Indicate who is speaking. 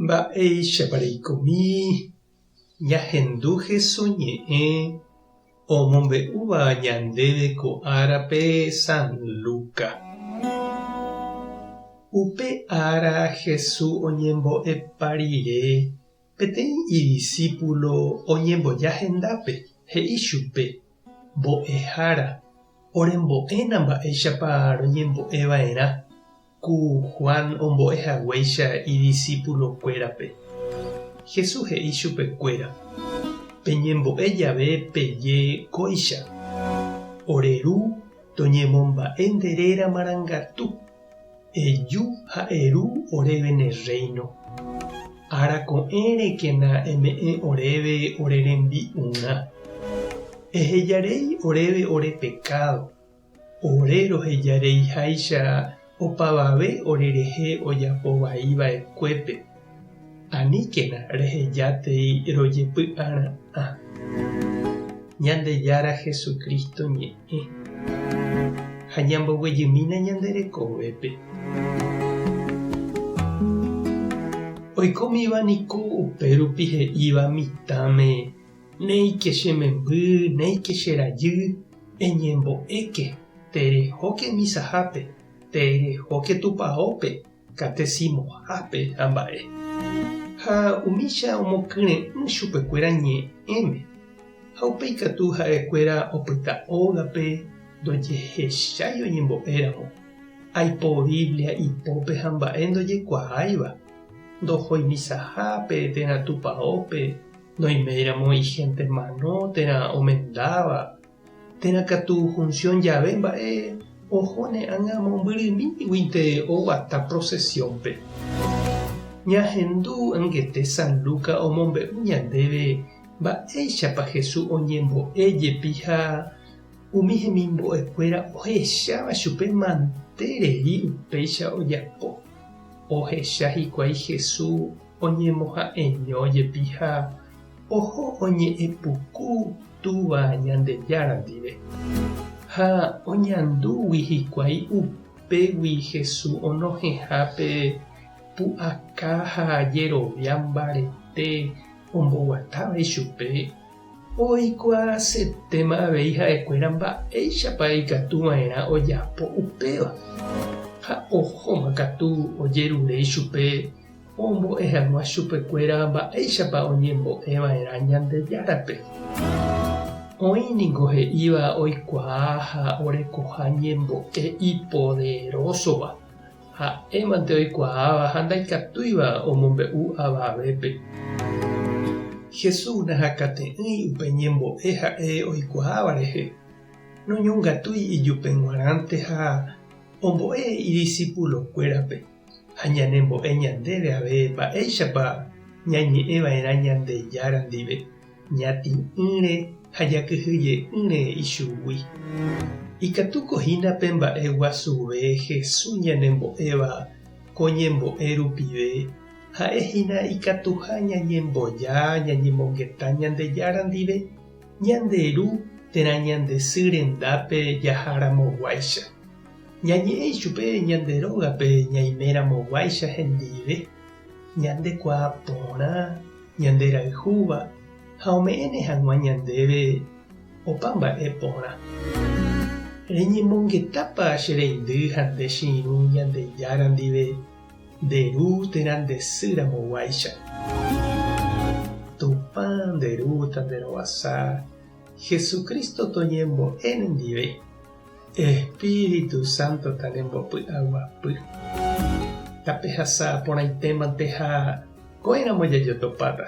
Speaker 1: Mba'eichapareikomi ñahendúje soñe'ẽ omombe'úva ñandéve ko árape San Luca. Upe ára Jesús oñembo'epa rire peteĩ idiscípulo oñembojahendápe, he'i chupe: mbo'ehára, orembo'éna mba'éichapa roñembo'eva'erã. Ku Juan ombo'ehaguéicha idiscípulokuérape. Jesús he'i chupekuéra: peñembo'e jave peje kóicha. Oreru toñemomba'e nderéra marangatu. Eju ha eru oréve ne reino. Arako'ẽrekena eme'ẽ oréve ore rembi'urã. Ehejarei oréve ore pecado. Ore rohejareiháicha opavave orerehe ojapovaiva'ekuépe. Aníkena rehejátei rojepy'ara'ã. Ñandejára Jesucristo ñe'ẽ ha ñamboguejymína ñande rekovépe. Oikómiva niko upérupi he'íva mitãme: néike che memby, néike che rajy, eñembo'éke, terehóke misahápe, terehóke tupãópe, katesimohápe ha mba'e. Ha umícha omokyrẽ'ỹ chupekuéra ñe'ẽme. Ha upéi katu ha'ekuéra opyta ógape ndojehechái oñembo'éramo. Aipo Biblia ipópe ha mba'e ndojekuaáiva. Ndohói misahápe térã tupãópe, noiméramo igente manó térã omendáva. Térã katu función jave mba'e ohone'ãnga mombyrymíguinte oguata procesiónpe. Ñahendu ãngete San Luca omombe'u ñandéve mba'éichapa Jesús oñembo'éjepi ha umi hemimbo'ekuéra ohecháva chupe mantéreri upéicha ojapo. Ohecha hikuái Jesús oñemoha'eñójepi ha oho oñe'ẽpuku túva Ñandejára ndive. Ha oñandúgui hikuái upégui Jesús onohẽhápe pu'aka ha jerovia mbarete omboguatávai chupe. Oikuaasetéma avei ha'ekuéra mba'éichapa ikatuva'erã ojapo upéva. Ha ohóma katu ojeruréi chupe ombo'ehag̃ua chupekuéra mba'éichapa oñembo'eva'erã Ñandejárape. Oĩniko he'íva oikuaa ha orekoha ñembo'e ipoderosóva. Ha'émante oikuaáva ha ndaikatúiva omombe'u avavépe. Jesús nahakate'ỹi upe ñembo'e ha'e oikuaáva rehe. Noñongatúi ijupe g̃uarãnte ha ombo'e idiscípulokuérape. Ha ñanembo'e ñandéve ave mba'éichapa ñañe'ẽva'erã Ñandejára ndive, ñati'ỹre ha jakyhyje'ỹre ichugui. Ikatukohína pe mba'e guasuve Jesús ñanembo'éva ko ñembo'e rupive, ha'ehína ikatuha ñañemboja ñañembongeta Ñandejára ndive ñanderu térã ñande sy rendápe jaharamoguáicha. Ñañe'ẽi chupe ñande rógape ñaiméramoguáicha hendive, ñandekuaa porã, ñande rayhúva, ha ome'ẽne hag̃ua ñandéve opa mba'e porã. Reñemongetápa che reindy ha nde chiru Ñandejára ndive nderu térã nde sýramoguáicha. Tupã nderúta nderovasa Jesucristo toñembo'e nendive. Espíritu Santo tanembopy'aguapy. Tapehasa porãitémante ha ko'ẽramo jajotopáta.